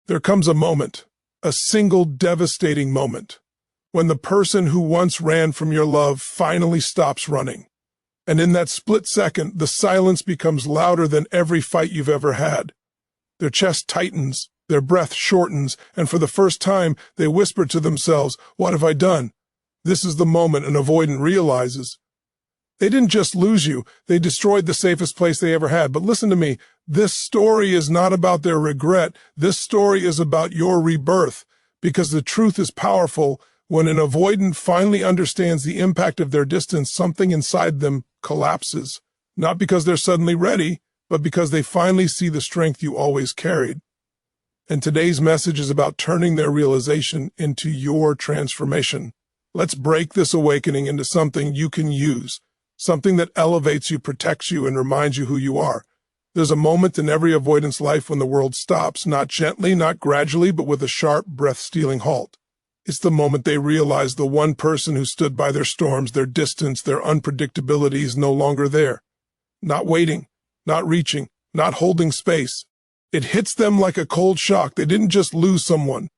There comes a moment, a single devastating moment, when the person who once ran from your love finally stops running. And in that split second, the silence becomes louder than every fight you've ever had. Their chest tightens, their breath shortens, and for the first time, they whisper to themselves, "What have I done?" This is the moment an avoidant realizes. They didn't just lose you, they destroyed the safest place they ever had. But listen to me, this story is not about their regret. This story is about your rebirth, because the truth is powerful. When an avoidant finally understands the impact of their distance, something inside them collapses. Not because they're suddenly ready, but because they finally see the strength you always carried. And today's message is about turning their realization into your transformation. Let's break this awakening into something you can use, something that elevates you, protects you, and reminds you who you are. There's a moment in every avoidant's life when the world stops, not gently, not gradually, but with a sharp, breath-stealing halt. It's the moment they realize the one person who stood by their storms, their distance, their unpredictability is no longer there. Not waiting, not reaching, not holding space. It hits them like a cold shock. They didn't just lose someone.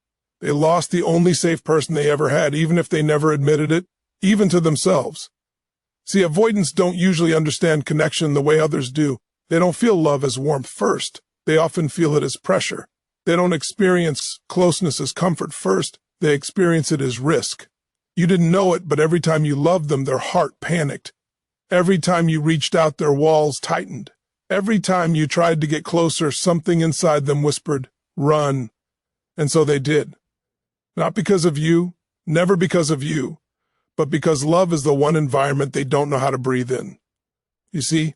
They lost the only safe person they ever had, even if they never admitted it, even to themselves. See, avoidants don't usually understand connection the way others do. They don't feel love as warmth first. They often feel it as pressure. They don't experience closeness as comfort first. They experience it as risk. You didn't know it, but every time you loved them, their heart panicked. Every time you reached out, their walls tightened. Every time you tried to get closer, something inside them whispered, "Run." And so they did. Not because of you, never because of you, but because love is the one environment they don't know how to breathe in. You see,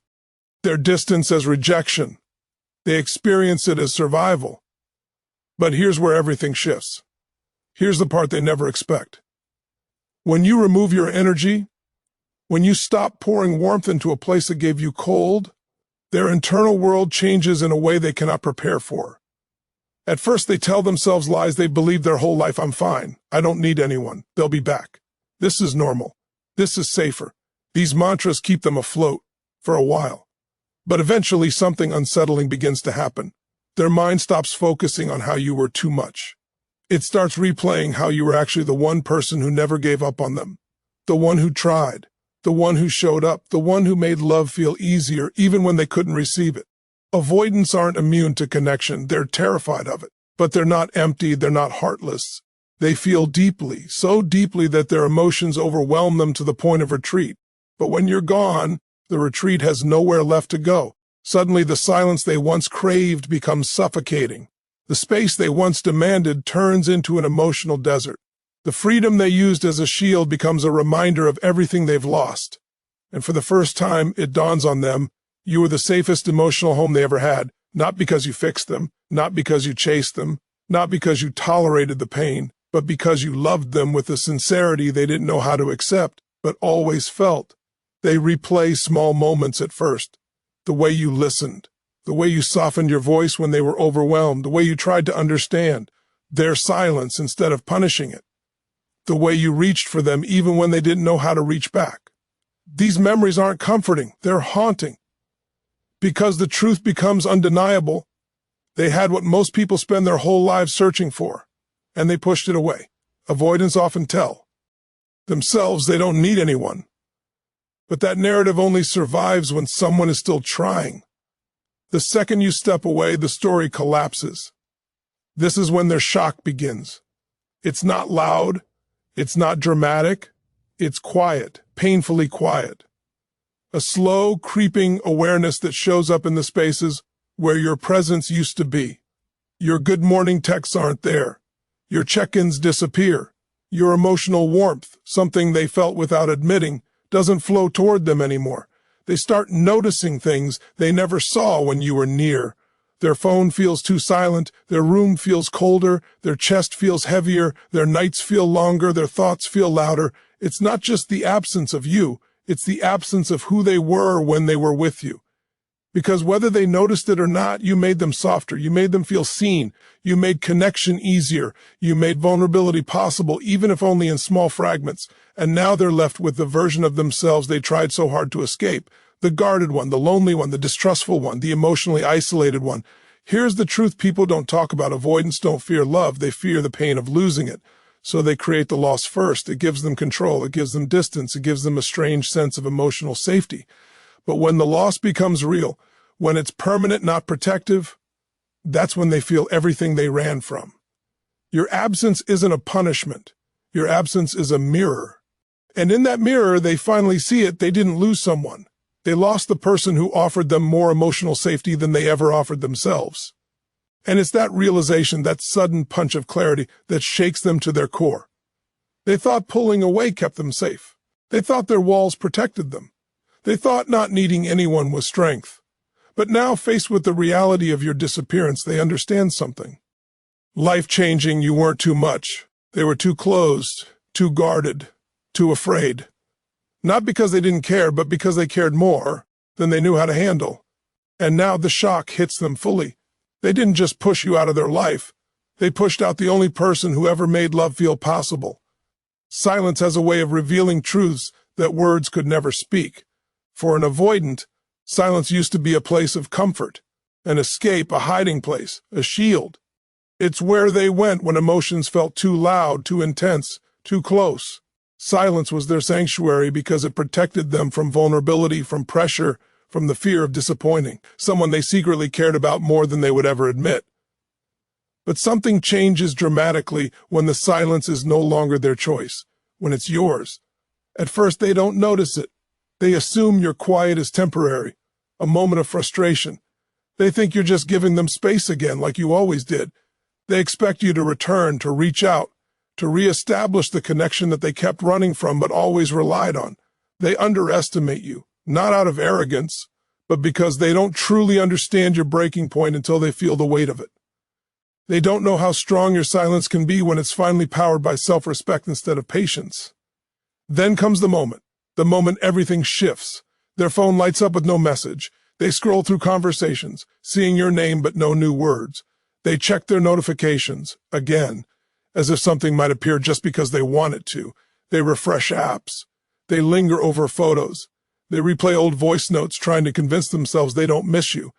their distance as rejection. They experience it as survival. But here's where everything shifts. Here's the part they never expect. When you remove your energy, when you stop pouring warmth into a place that gave you cold, their internal world changes in a way they cannot prepare for. At first, they tell themselves lies they believe their whole life. "I'm fine. I don't need anyone. They'll be back. This is normal. This is safer." These mantras keep them afloat for a while. But eventually, something unsettling begins to happen. Their mind stops focusing on how you were too much. It starts replaying how you were actually the one person who never gave up on them, the one who tried, the one who showed up, the one who made love feel easier even when they couldn't receive it. Avoidants aren't immune to connection. They're terrified of it. But they're not empty. They're not heartless. They feel deeply, so deeply that their emotions overwhelm them to the point of retreat. But when you're gone, the retreat has nowhere left to go. Suddenly, the silence they once craved becomes suffocating. The space they once demanded turns into an emotional desert. The freedom they used as a shield becomes a reminder of everything they've lost. And for the first time, it dawns on them, you were the safest emotional home they ever had, not because you fixed them, not because you chased them, not because you tolerated the pain, but because you loved them with a sincerity they didn't know how to accept, but always felt. They replay small moments at first. The way you listened, the way you softened your voice when they were overwhelmed, the way you tried to understand their silence instead of punishing it, the way you reached for them even when they didn't know how to reach back. These memories aren't comforting, they're haunting. Because the truth becomes undeniable, they had what most people spend their whole lives searching for, and they pushed it away. Avoidants often tell themselves they don't need anyone. But that narrative only survives when someone is still trying. The second you step away, the story collapses. This is when their shock begins. It's not loud. It's not dramatic. It's quiet, painfully quiet. A slow, creeping awareness that shows up in the spaces where your presence used to be. Your good morning texts aren't there. Your check-ins disappear. Your emotional warmth, something they felt without admitting, doesn't flow toward them anymore. They start noticing things they never saw when you were near. Their phone feels too silent, their room feels colder, their chest feels heavier, their nights feel longer, their thoughts feel louder. It's not just the absence of you, it's the absence of who they were when they were with you. Because whether they noticed it or not, you made them softer, you made them feel seen, you made connection easier, you made vulnerability possible, even if only in small fragments. And now they're left with the version of themselves they tried so hard to escape. The guarded one, the lonely one, the distrustful one, the emotionally isolated one. Here's the truth people don't talk about. Avoidants don't fear love. They fear the pain of losing it. So they create the loss first. It gives them control. It gives them distance. It gives them a strange sense of emotional safety. But when the loss becomes real, when it's permanent, not protective, that's when they feel everything they ran from. Your absence isn't a punishment. Your absence is a mirror. And in that mirror, they finally see it. They didn't lose someone. They lost the person who offered them more emotional safety than they ever offered themselves. And it's that realization, that sudden punch of clarity, that shakes them to their core. They thought pulling away kept them safe. They thought their walls protected them. They thought not needing anyone was strength. But now, faced with the reality of your disappearance, they understand something. Life-changing, you weren't too much. They were too closed, too guarded, too afraid. Not because they didn't care, but because they cared more than they knew how to handle. And now the shock hits them fully. They didn't just push you out of their life. They pushed out the only person who ever made love feel possible. Silence has a way of revealing truths that words could never speak. For an avoidant, silence used to be a place of comfort, an escape, a hiding place, a shield. It's where they went when emotions felt too loud, too intense, too close. Silence was their sanctuary because it protected them from vulnerability, from pressure, from the fear of disappointing someone they secretly cared about more than they would ever admit. But something changes dramatically when the silence is no longer their choice, when it's yours. At first, they don't notice it. They assume your quiet is temporary, a moment of frustration. They think you're just giving them space again, like you always did. They expect you to return, to reach out, to reestablish the connection that they kept running from but always relied on. They underestimate you, not out of arrogance, but because they don't truly understand your breaking point until they feel the weight of it. They don't know how strong your silence can be when it's finally powered by self-respect instead of patience. Then comes the moment everything shifts. Their phone lights up with no message. They scroll through conversations, seeing your name but no new words. They check their notifications, again, as if something might appear just because they want it to. They refresh apps. They linger over photos. They replay old voice notes trying to convince themselves they don't miss you.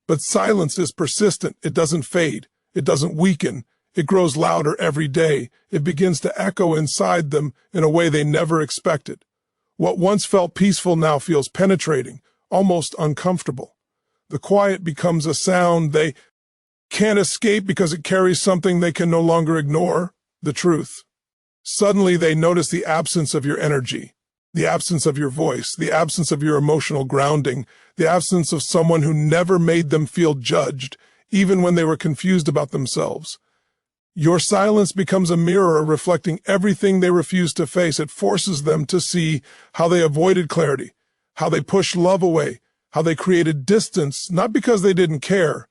But silence is persistent. It doesn't fade. It doesn't weaken. It grows louder every day. It begins to echo inside them in a way they never expected. What once felt peaceful now feels penetrating, almost uncomfortable. The quiet becomes a sound they can't escape because it carries something they can no longer ignore, the truth. Suddenly they notice the absence of your energy, the absence of your voice, the absence of your emotional grounding, the absence of someone who never made them feel judged, even when they were confused about themselves. Your silence becomes a mirror reflecting everything they refuse to face. It forces them to see how they avoided clarity, how they pushed love away, how they created distance, not because they didn't care,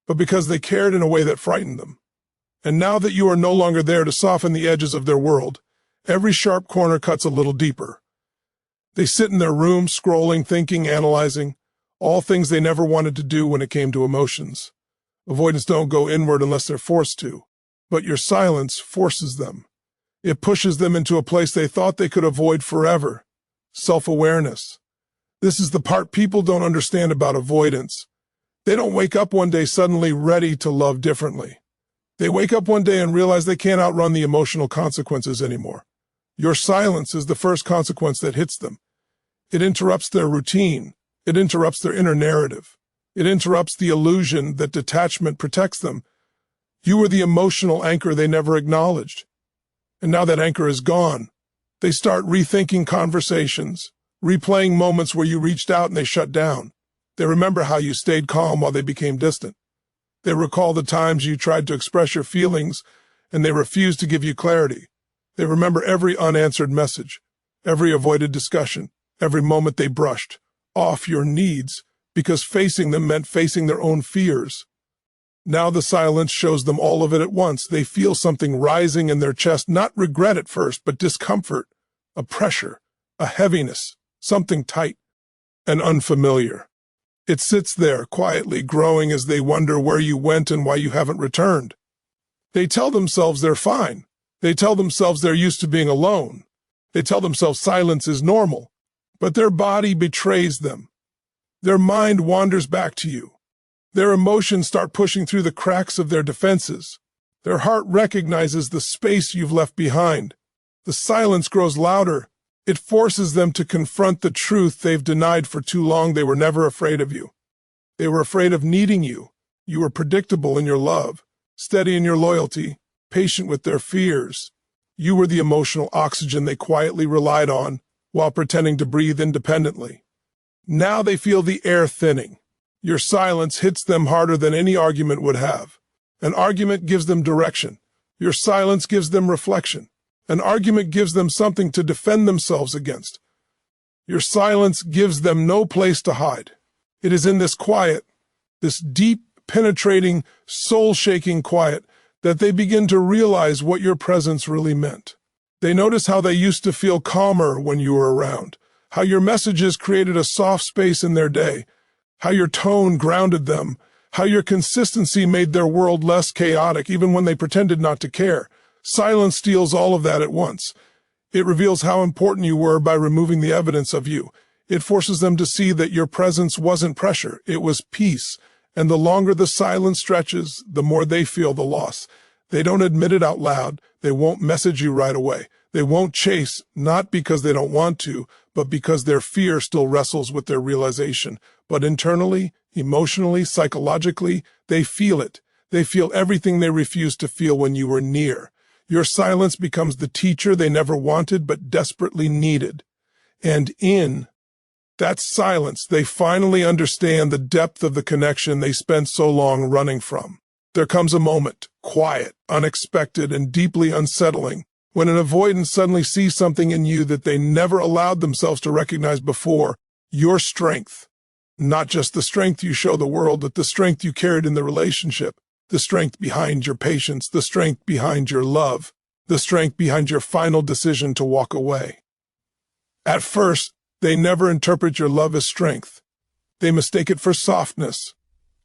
but because they cared in a way that frightened them. And now that you are no longer there to soften the edges of their world, every sharp corner cuts a little deeper. They sit in their room, scrolling, thinking, analyzing, all things they never wanted to do when it came to emotions. Avoidants don't go inward unless they're forced to, but your silence forces them. It pushes them into a place they thought they could avoid forever. Self-awareness. This is the part people don't understand about avoidance. They don't wake up one day suddenly ready to love differently. They wake up one day and realize they can't outrun the emotional consequences anymore. Your silence is the first consequence that hits them. It interrupts their routine. It interrupts their inner narrative. It interrupts the illusion that detachment protects them. You were the emotional anchor they never acknowledged. And now that anchor is gone. They start rethinking conversations, replaying moments where you reached out and they shut down. They remember how you stayed calm while they became distant. They recall the times you tried to express your feelings and they refused to give you clarity. They remember every unanswered message, every avoided discussion, every moment they brushed off your needs because facing them meant facing their own fears. Now the silence shows them all of it at once. They feel something rising in their chest, not regret at first, but discomfort, a pressure, a heaviness, something tight and unfamiliar. It sits there quietly, growing as they wonder where you went and why you haven't returned. They tell themselves they're fine. They tell themselves they're used to being alone. They tell themselves silence is normal, but their body betrays them. Their mind wanders back to you. Their emotions start pushing through the cracks of their defenses. Their heart recognizes the space you've left behind. The silence grows louder. It forces them to confront the truth they've denied for too long. They were never afraid of you. They were afraid of needing you. You were predictable in your love, steady in your loyalty, patient with their fears. You were the emotional oxygen they quietly relied on while pretending to breathe independently. Now they feel the air thinning. Your silence hits them harder than any argument would have. An argument gives them direction. Your silence gives them reflection. An argument gives them something to defend themselves against. Your silence gives them no place to hide. It is in this quiet, this deep, penetrating, soul-shaking quiet, that they begin to realize what your presence really meant. They notice how they used to feel calmer when you were around, how your messages created a soft space in their day, how your tone grounded them, how your consistency made their world less chaotic even when they pretended not to care. Silence steals all of that at once. It reveals how important you were by removing the evidence of you. It forces them to see that your presence wasn't pressure, it was peace. And the longer the silence stretches, the more they feel the loss. They don't admit it out loud. They won't message you right away. They won't chase, not because they don't want to, but because their fear still wrestles with their realization. But internally, emotionally, psychologically, they feel it. They feel everything they refused to feel when you were near. Your silence becomes the teacher they never wanted but desperately needed. And in that silence, they finally understand the depth of the connection they spent so long running from. There comes a moment, quiet, unexpected, and deeply unsettling, when an avoidant suddenly sees something in you that they never allowed themselves to recognize before. Your strength. Not just the strength you show the world, but the strength you carried in the relationship. The strength behind your patience, the strength behind your love, the strength behind your final decision to walk away. At first, they never interpret your love as strength. They mistake it for softness.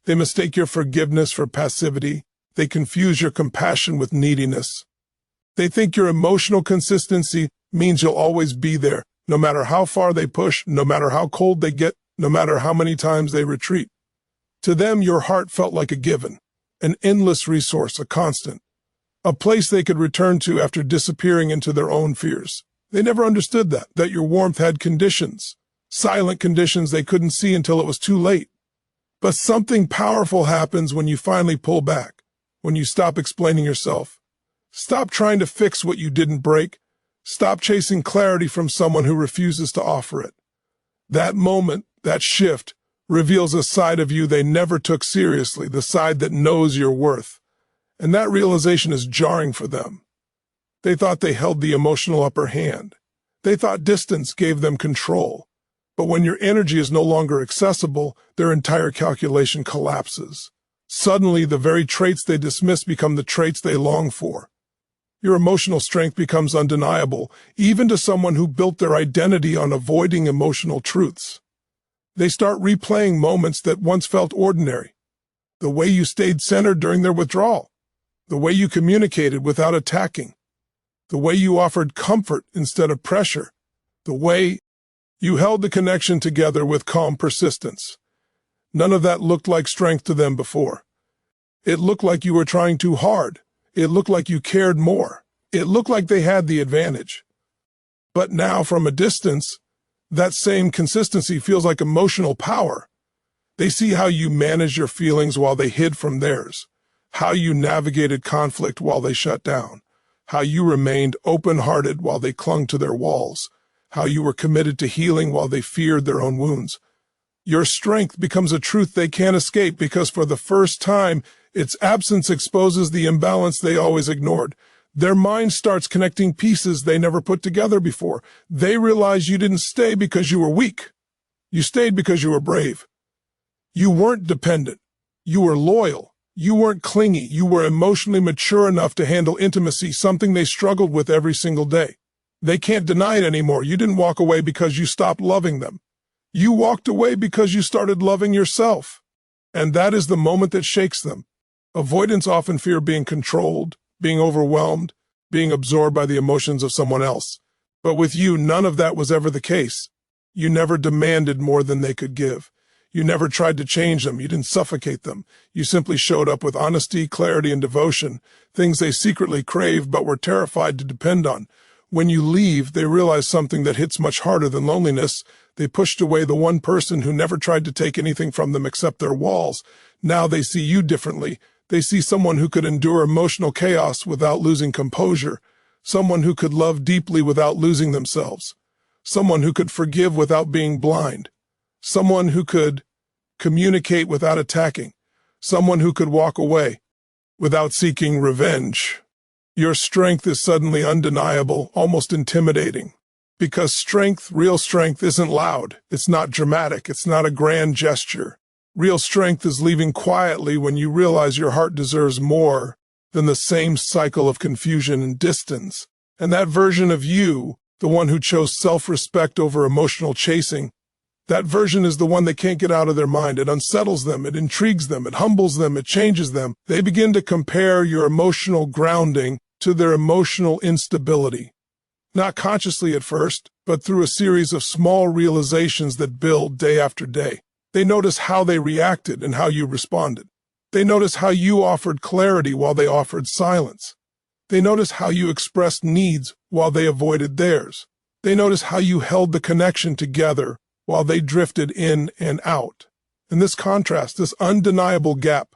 They mistake your forgiveness for passivity. They confuse your compassion with neediness. They think your emotional consistency means you'll always be there, no matter how far they push, no matter how cold they get, no matter how many times they retreat. To them, your heart felt like a given, an endless resource, a constant, a place they could return to after disappearing into their own fears. They never understood that your warmth had conditions, silent conditions they couldn't see until it was too late. But something powerful happens when you finally pull back, when you stop explaining yourself. Stop trying to fix what you didn't break. Stop chasing clarity from someone who refuses to offer it. That moment, that shift, reveals a side of you they never took seriously, the side that knows your worth. And that realization is jarring for them. They thought they held the emotional upper hand. They thought distance gave them control. But when your energy is no longer accessible, their entire calculation collapses. Suddenly, the very traits they dismiss become the traits they long for. Your emotional strength becomes undeniable, even to someone who built their identity on avoiding emotional truths. They start replaying moments that once felt ordinary. The way you stayed centered during their withdrawal. The way you communicated without attacking. The way you offered comfort instead of pressure. The way you held the connection together with calm persistence. None of that looked like strength to them before. It looked like you were trying too hard. It looked like you cared more. It looked like they had the advantage. But now, from a distance, that same consistency feels like emotional power. They see how you managed your feelings while they hid from theirs, how you navigated conflict while they shut down, how you remained open-hearted while they clung to their walls, how you were committed to healing while they feared their own wounds. Your strength becomes a truth they can't escape because for the first time, its absence exposes the imbalance they always ignored. Their mind starts connecting pieces they never put together before. They realize you didn't stay because you were weak. You stayed because you were brave. You weren't dependent. You were loyal. You weren't clingy. You were emotionally mature enough to handle intimacy, something they struggled with every single day. They can't deny it anymore. You didn't walk away because you stopped loving them. You walked away because you started loving yourself. And that is the moment that shakes them. Avoidants often fear being controlled, being overwhelmed, being absorbed by the emotions of someone else. But with you, none of that was ever the case. You never demanded more than they could give. You never tried to change them. You didn't suffocate them. You simply showed up with honesty, clarity, and devotion, things they secretly craved but were terrified to depend on. When you leave, they realize something that hits much harder than loneliness. They pushed away the one person who never tried to take anything from them except their walls. Now they see you differently. They see someone who could endure emotional chaos without losing composure, someone who could love deeply without losing themselves, someone who could forgive without being blind, someone who could communicate without attacking, someone who could walk away without seeking revenge. Your strength is suddenly undeniable, almost intimidating. Because strength, real strength, isn't loud. It's not dramatic. It's not a grand gesture. Real strength is leaving quietly when you realize your heart deserves more than the same cycle of confusion and distance. And that version of you, the one who chose self-respect over emotional chasing, that version is the one they can't get out of their mind. It unsettles them, it intrigues them, it humbles them, it changes them. They begin to compare your emotional grounding to their emotional instability. Not consciously at first, but through a series of small realizations that build day after day. They notice how they reacted and how you responded. They notice how you offered clarity while they offered silence. They notice how you expressed needs while they avoided theirs. They notice how you held the connection together while they drifted in and out. And this contrast, this undeniable gap,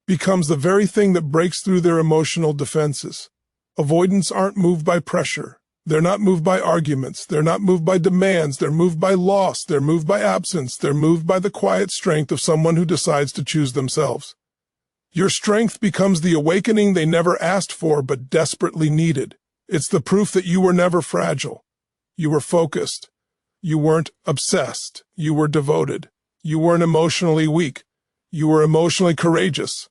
becomes the very thing that breaks through their emotional defenses. Avoidants aren't moved by pressure. They're not moved by arguments. They're not moved by demands. They're moved by loss. They're moved by absence. They're moved by the quiet strength of someone who decides to choose themselves. Your strength becomes the awakening they never asked for but desperately needed. It's the proof that you were never fragile. You were focused. You weren't obsessed. You were devoted. You weren't emotionally weak. You were emotionally courageous.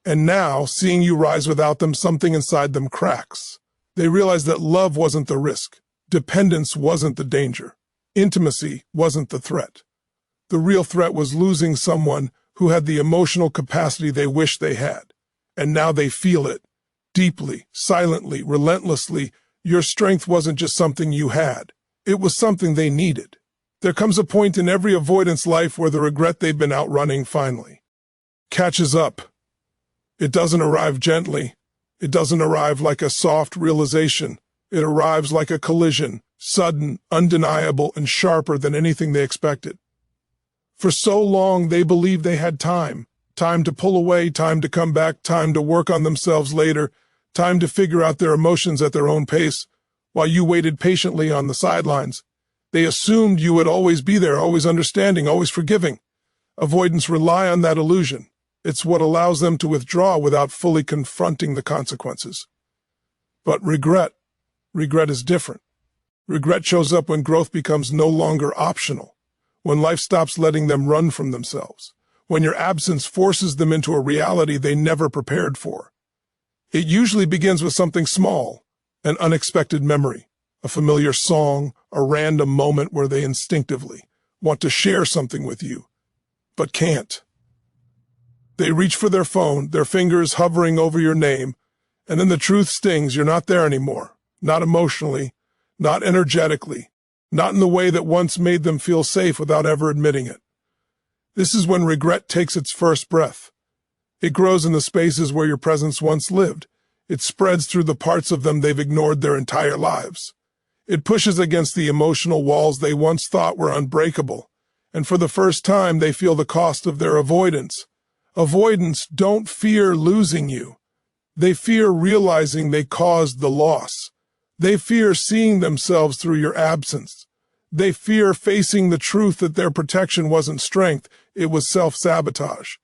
And now, seeing you rise without them, something inside them cracks. They realize that love wasn't the risk. Dependence wasn't the danger. Intimacy wasn't the threat. The real threat was losing someone who had the emotional capacity they wished they had. And now they feel it. Deeply, silently, relentlessly. Your strength wasn't just something you had. It was something they needed. There comes a point in every avoidance life where the regret they've been outrunning finally catches up. It doesn't arrive gently. It doesn't arrive like a soft realization. It arrives like a collision, sudden, undeniable, and sharper than anything they expected. For so long, they believed they had time to pull away, time to come back, time to work on themselves later, time to figure out their emotions at their own pace, while you waited patiently on the sidelines. They assumed you would always be there, always understanding, always forgiving. Avoidants rely on that illusion. It's what allows them to withdraw without fully confronting the consequences. But regret is different. Regret shows up when growth becomes no longer optional, when life stops letting them run from themselves, when your absence forces them into a reality they never prepared for. It usually begins with something small, an unexpected memory, a familiar song, a random moment where they instinctively want to share something with you, but can't. They reach for their phone, their fingers hovering over your name, and then the truth stings. You're not there anymore. Not emotionally, not energetically, not in the way that once made them feel safe without ever admitting it. This is when regret takes its first breath. It grows in the spaces where your presence once lived. It spreads through the parts of them they've ignored their entire lives. It pushes against the emotional walls they once thought were unbreakable, and for the first time they feel the cost of their avoidance. Avoidants don't fear losing you. They fear realizing they caused the loss. They fear seeing themselves through your absence. They fear facing the truth that their protection wasn't strength, it was self-sabotage.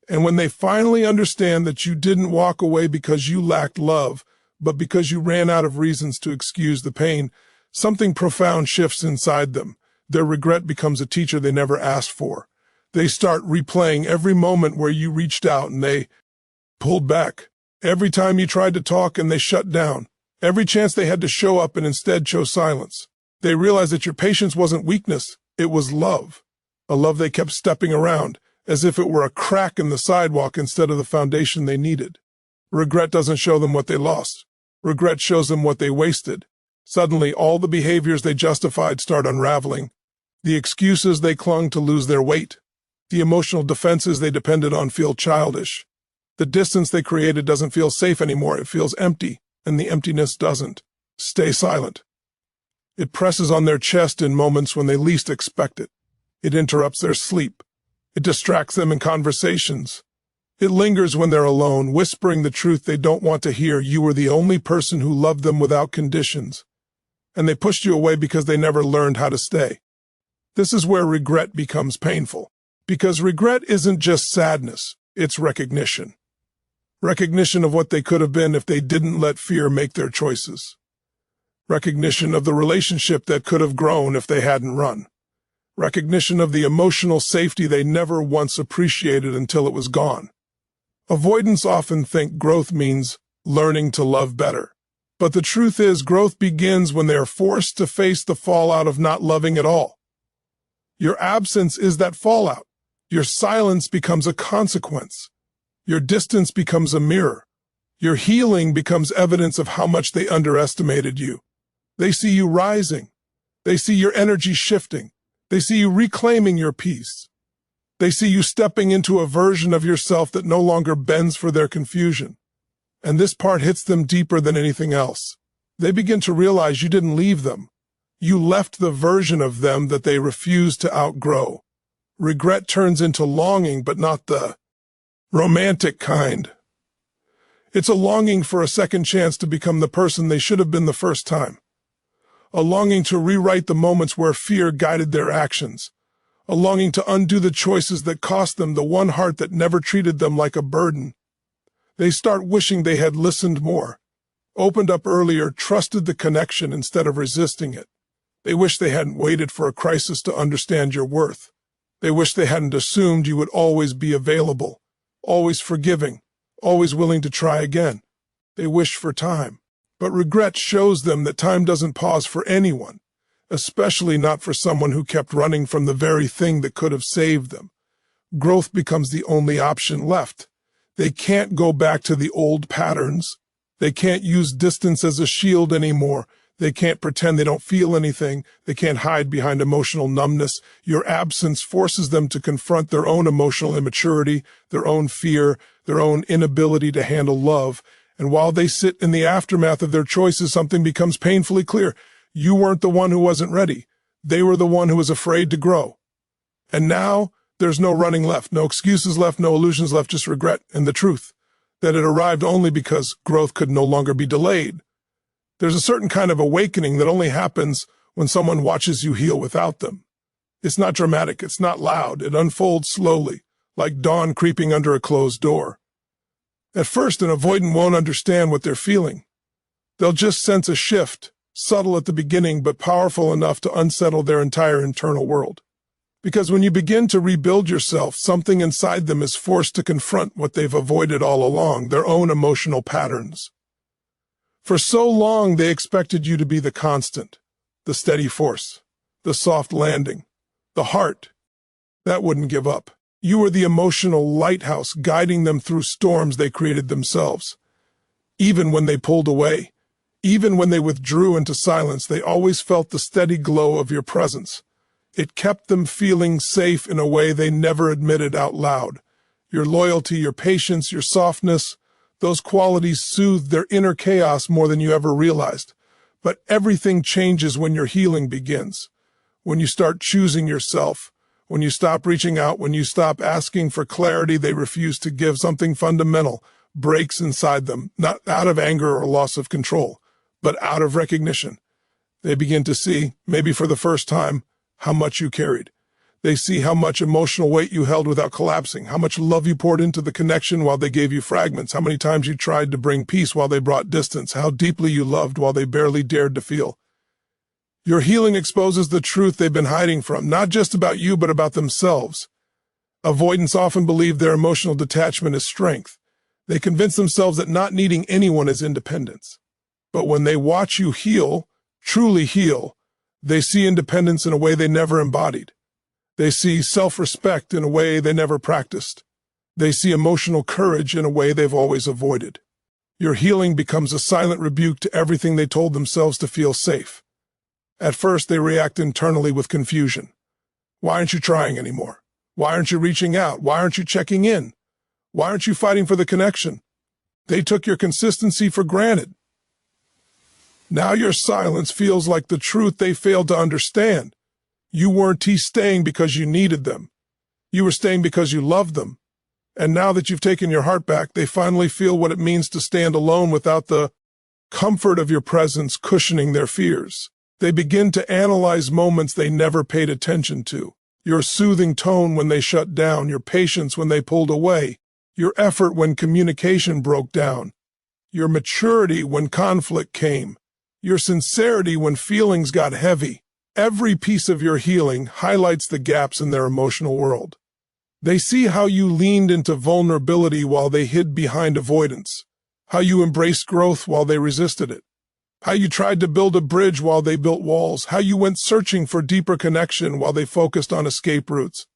And when they finally understand that you didn't walk away because you lacked love, but because you ran out of reasons to excuse the pain, something profound shifts inside them. Their regret becomes a teacher they never asked for. They start replaying every moment where you reached out and they pulled back. Every time you tried to talk and they shut down. Every chance they had to show up and instead chose silence. They realized that your patience wasn't weakness, it was love. A love they kept stepping around, as if it were a crack in the sidewalk instead of the foundation they needed. Regret doesn't show them what they lost. Regret shows them what they wasted. Suddenly, all the behaviors they justified start unraveling. The excuses they clung to lose their weight. The emotional defenses they depended on feel childish. The distance they created doesn't feel safe anymore. It feels empty, and the emptiness doesn't stay silent. It presses on their chest in moments when they least expect it. It interrupts their sleep. It distracts them in conversations. It lingers when they're alone, whispering the truth they don't want to hear. You were the only person who loved them without conditions, and they pushed you away because they never learned how to stay. This is where regret becomes painful, because regret isn't just sadness, it's recognition. Recognition of what they could have been if they didn't let fear make their choices. Recognition of the relationship that could have grown if they hadn't run. Recognition of the emotional safety they never once appreciated until it was gone. Avoidants often think growth means learning to love better. But the truth is, growth begins when they are forced to face the fallout of not loving at all. Your absence is that fallout. Your silence becomes a consequence. Your distance becomes a mirror. Your healing becomes evidence of how much they underestimated you. They see you rising. They see your energy shifting. They see you reclaiming your peace. They see you stepping into a version of yourself that no longer bends for their confusion. And this part hits them deeper than anything else. They begin to realize you didn't leave them. You left the version of them that they refused to outgrow. Regret turns into longing, but not the romantic kind. It's a longing for a second chance to become the person they should have been the first time. A longing to rewrite the moments where fear guided their actions. A longing to undo the choices that cost them the one heart that never treated them like a burden. They start wishing they had listened more, opened up earlier, trusted the connection instead of resisting it. They wish they hadn't waited for a crisis to understand your worth. They wish they hadn't assumed you would always be available, always forgiving, always willing to try again. They wish for time. But regret shows them that time doesn't pause for anyone, especially not for someone who kept running from the very thing that could have saved them. Growth becomes the only option left. They can't go back to the old patterns. They can't use distance as a shield anymore. They can't pretend they don't feel anything. They can't hide behind emotional numbness. Your absence forces them to confront their own emotional immaturity, their own fear, their own inability to handle love. And while they sit in the aftermath of their choices, something becomes painfully clear. You weren't the one who wasn't ready. They were the one who was afraid to grow. And now there's no running left, no excuses left, no illusions left, just regret and the truth that it arrived only because growth could no longer be delayed. There's a certain kind of awakening that only happens when someone watches you heal without them. It's not dramatic, it's not loud, it unfolds slowly, like dawn creeping under a closed door. At first, an avoidant won't understand what they're feeling. They'll just sense a shift, subtle at the beginning but powerful enough to unsettle their entire internal world. Because when you begin to rebuild yourself, something inside them is forced to confront what they've avoided all along, their own emotional patterns. For so long, they expected you to be the constant, the steady force, the soft landing, the heart that wouldn't give up. You were the emotional lighthouse guiding them through storms they created themselves. Even when they pulled away, even when they withdrew into silence, they always felt the steady glow of your presence. It kept them feeling safe in a way they never admitted out loud. Your loyalty, your patience, your softness, those qualities soothed their inner chaos more than you ever realized. But everything changes when your healing begins. When you start choosing yourself, when you stop reaching out, when you stop asking for clarity they refuse to give, something fundamental breaks inside them, not out of anger or loss of control, but out of recognition. They begin to see, maybe for the first time, how much you carried. They see how much emotional weight you held without collapsing, how much love you poured into the connection while they gave you fragments, how many times you tried to bring peace while they brought distance, how deeply you loved while they barely dared to feel. Your healing exposes the truth they've been hiding from, not just about you, but about themselves. Avoidants often believe their emotional detachment is strength. They convince themselves that not needing anyone is independence. But when they watch you heal, truly heal, they see independence in a way they never embodied. They see self-respect in a way they never practiced. They see emotional courage in a way they've always avoided. Your healing becomes a silent rebuke to everything they told themselves to feel safe. At first, they react internally with confusion. Why aren't you trying anymore? Why aren't you reaching out? Why aren't you checking in? Why aren't you fighting for the connection? They took your consistency for granted. Now your silence feels like the truth they failed to understand. You weren't staying because you needed them. You were staying because you loved them. And now that you've taken your heart back, they finally feel what it means to stand alone without the comfort of your presence cushioning their fears. They begin to analyze moments they never paid attention to. Your soothing tone when they shut down, your patience when they pulled away, your effort when communication broke down, your maturity when conflict came, your sincerity when feelings got heavy. Every piece of your healing highlights the gaps in their emotional world. They see how you leaned into vulnerability while they hid behind avoidance, how you embraced growth while they resisted it, how you tried to build a bridge while they built walls, how you went searching for deeper connection while they focused on escape routes.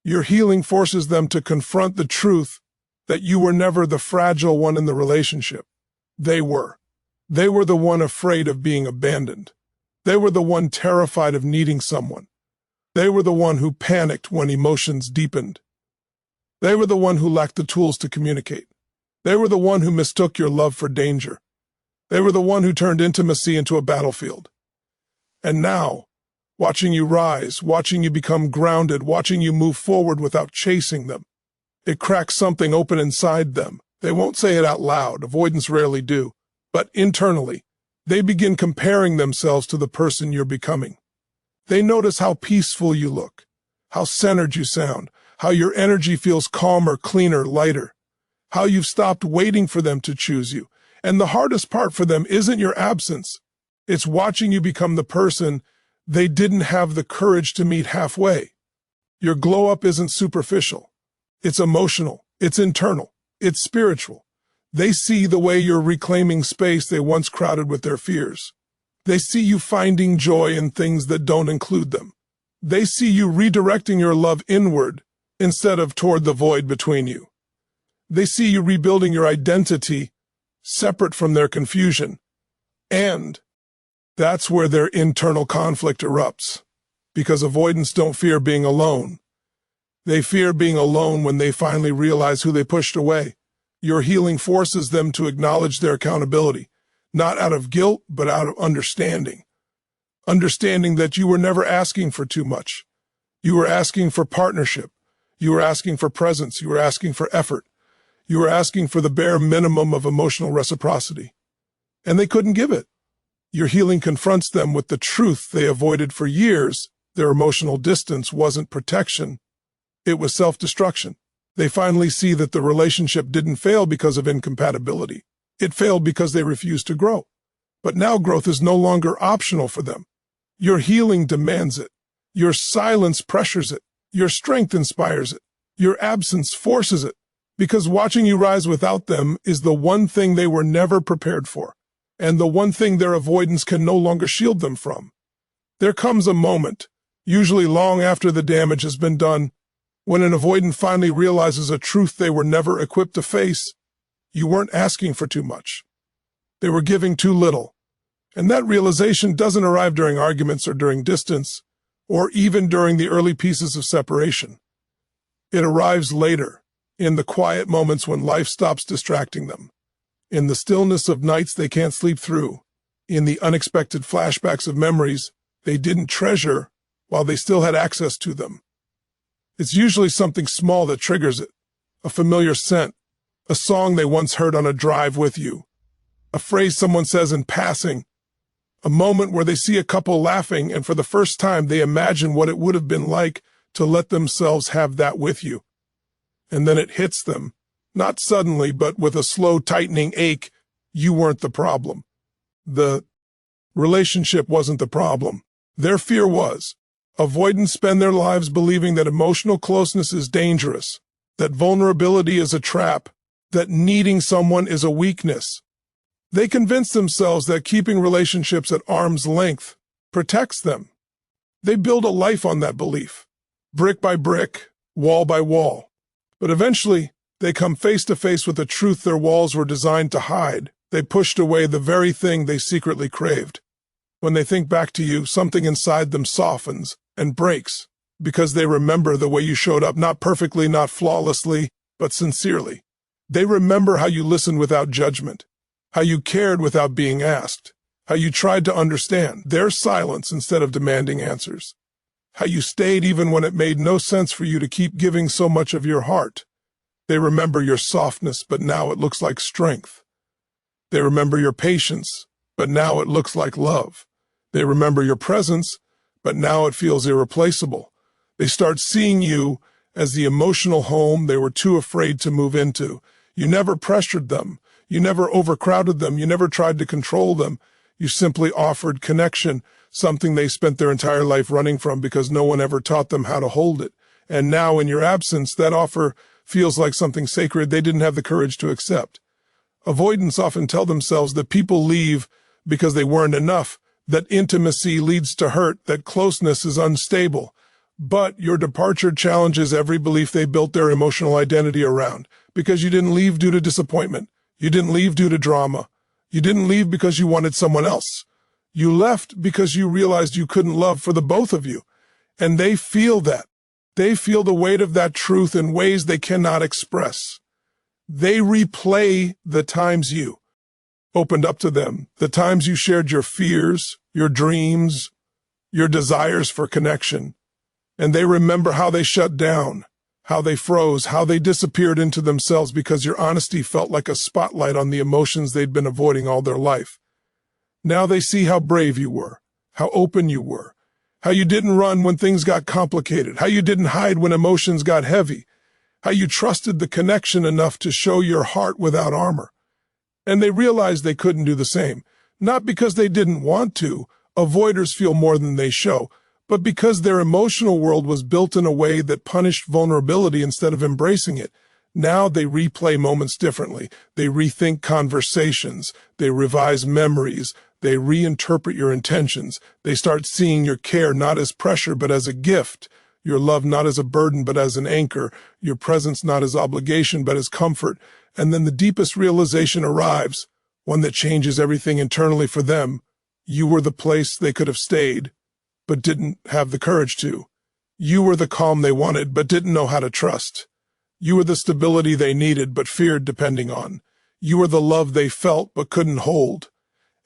Your healing forces them to confront the truth that you were never the fragile one in the relationship. They were. They were the one afraid of being abandoned. They were the one terrified of needing someone. They were the one who panicked when emotions deepened. They were the one who lacked the tools to communicate. They were the one who mistook your love for danger. They were the one who turned intimacy into a battlefield. And now, watching you rise, watching you become grounded, watching you move forward without chasing them, it cracks something open inside them. They won't say it out loud, avoidants rarely do, but internally, they begin comparing themselves to the person you're becoming. They notice how peaceful you look, how centered you sound, how your energy feels calmer, cleaner, lighter, how you've stopped waiting for them to choose you. And the hardest part for them isn't your absence. It's watching you become the person they didn't have the courage to meet halfway. Your glow up isn't superficial. It's emotional. It's internal. It's spiritual. They see the way you're reclaiming space they once crowded with their fears. They see you finding joy in things that don't include them. They see you redirecting your love inward instead of toward the void between you. They see you rebuilding your identity separate from their confusion. And that's where their internal conflict erupts. Because avoidants don't fear being alone. They fear being alone when they finally realize who they pushed away. Your healing forces them to acknowledge their accountability, not out of guilt, but out of understanding. Understanding that you were never asking for too much. You were asking for partnership. You were asking for presence. You were asking for effort. You were asking for the bare minimum of emotional reciprocity. And they couldn't give it. Your healing confronts them with the truth they avoided for years. Their emotional distance wasn't protection. It was self-destruction. They finally see that the relationship didn't fail because of incompatibility. It failed because they refused to grow. But now growth is no longer optional for them. Your healing demands it. Your silence pressures it. Your strength inspires it. Your absence forces it. Because watching you rise without them is the one thing they were never prepared for, and the one thing their avoidance can no longer shield them from. There comes a moment, usually long after the damage has been done, when an avoidant finally realizes a truth they were never equipped to face. You weren't asking for too much. They were giving too little. And that realization doesn't arrive during arguments or during distance, or even during the early pieces of separation. It arrives later, in the quiet moments when life stops distracting them, in the stillness of nights they can't sleep through, in the unexpected flashbacks of memories they didn't treasure while they still had access to them. It's usually something small that triggers it, a familiar scent, a song they once heard on a drive with you, a phrase someone says in passing, a moment where they see a couple laughing and for the first time they imagine what it would have been like to let themselves have that with you. And then it hits them, not suddenly, but with a slow tightening ache. You weren't the problem. The relationship wasn't the problem. Their fear was. Avoidants spend their lives believing that emotional closeness is dangerous, that vulnerability is a trap, that needing someone is a weakness. They convince themselves that keeping relationships at arm's length protects them. They build a life on that belief, brick by brick, wall by wall. But eventually, they come face to face with the truth their walls were designed to hide. They pushed away the very thing they secretly craved. When they think back to you, something inside them softens and breaks. because they remember the way you showed up, not perfectly, not flawlessly, but sincerely. They remember how you listened without judgment, how you cared without being asked, how you tried to understand their silence instead of demanding answers, how you stayed even when it made no sense for you to keep giving so much of your heart. They remember your softness, but now it looks like strength. They remember your patience, but now it looks like love. They remember your presence, but now it feels irreplaceable. They start seeing you as the emotional home they were too afraid to move into. You never pressured them. You never overcrowded them. You never tried to control them. You simply offered connection, something they spent their entire life running from because no one ever taught them how to hold it. And now, in your absence, that offer feels like something sacred they didn't have the courage to accept. Avoidants often tell themselves that people leave because they weren't enough, that intimacy leads to hurt, that closeness is unstable. But your departure challenges every belief they built their emotional identity around, because you didn't leave due to disappointment. You didn't leave due to drama. You didn't leave because you wanted someone else. You left because you realized you couldn't love for the both of you. And they feel that. They feel the weight of that truth in ways they cannot express. They replay the times you opened up to them, the times you shared your fears, your dreams, your desires for connection. And they remember how they shut down, how they froze, how they disappeared into themselves because your honesty felt like a spotlight on the emotions they'd been avoiding all their life. Now they see how brave you were, how open you were, how you didn't run when things got complicated, how you didn't hide when emotions got heavy, how you trusted the connection enough to show your heart without armor. And they realized they couldn't do the same, not because they didn't want to. Avoiders feel more than they show, but because their emotional world was built in a way that punished vulnerability instead of embracing it. Now they replay moments differently. They rethink conversations. They revise memories. They reinterpret your intentions. They start seeing your care not as pressure but as a gift, your love not as a burden but as an anchor, your presence not as obligation but as comfort. And then the deepest realization arrives, one that changes everything internally for them. You were the place they could have stayed, but didn't have the courage to. You were the calm they wanted, but didn't know how to trust. You were the stability they needed, but feared depending on. You were the love they felt, but couldn't hold.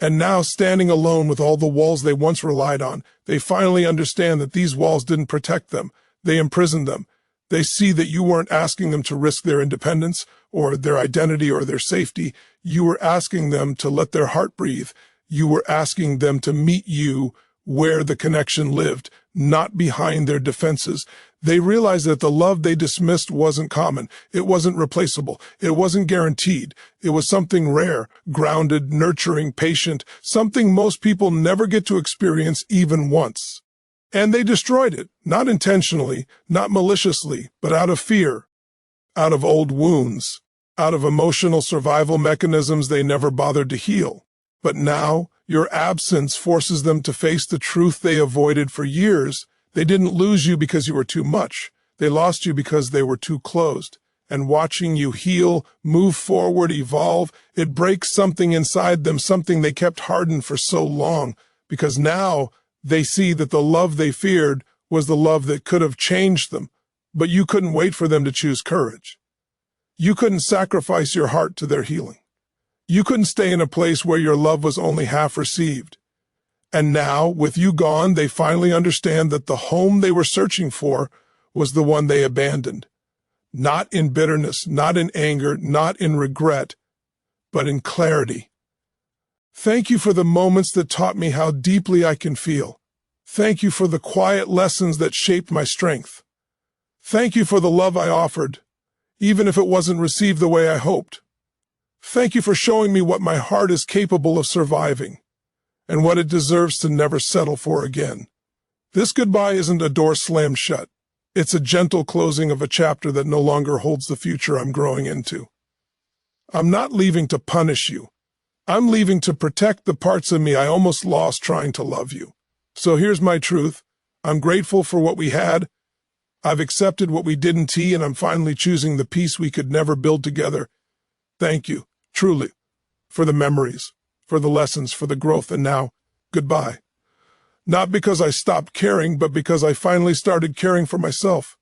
And now, standing alone with all the walls they once relied on, they finally understand that these walls didn't protect them. They imprisoned them. They see that you weren't asking them to risk their independence, or their identity, or their safety. You were asking them to let their heart breathe. You were asking them to meet you where the connection lived, not behind their defenses. They realized that the love they dismissed wasn't common. It wasn't replaceable. It wasn't guaranteed. It was something rare, grounded, nurturing, patient, something most people never get to experience even once. And they destroyed it, not intentionally, not maliciously, but out of fear, out of old wounds, out of emotional survival mechanisms they never bothered to heal. But now, your absence forces them to face the truth they avoided for years. They didn't lose you because you were too much. They lost you because they were too closed. And watching you heal, move forward, evolve, it breaks something inside them, something they kept hardened for so long. Because now they see that the love they feared was the love that could have changed them. But you couldn't wait for them to choose courage. You couldn't sacrifice your heart to their healing. You couldn't stay in a place where your love was only half received. And now, with you gone, they finally understand that the home they were searching for was the one they abandoned. Not in bitterness, not in anger, not in regret, but in clarity. Thank you for the moments that taught me how deeply I can feel. Thank you for the quiet lessons that shaped my strength. Thank you for the love I offered, even if it wasn't received the way I hoped. Thank you for showing me what my heart is capable of surviving, and what it deserves to never settle for again. This goodbye isn't a door slammed shut. It's a gentle closing of a chapter that no longer holds the future I'm growing into. I'm not leaving to punish you. I'm leaving to protect the parts of me I almost lost trying to love you. So here's my truth. I'm grateful for what we had. I've accepted what we didn't, and I'm finally choosing the peace we could never build together. Thank you, truly, for the memories, for the lessons, for the growth, and now, goodbye. Not because I stopped caring, but because I finally started caring for myself.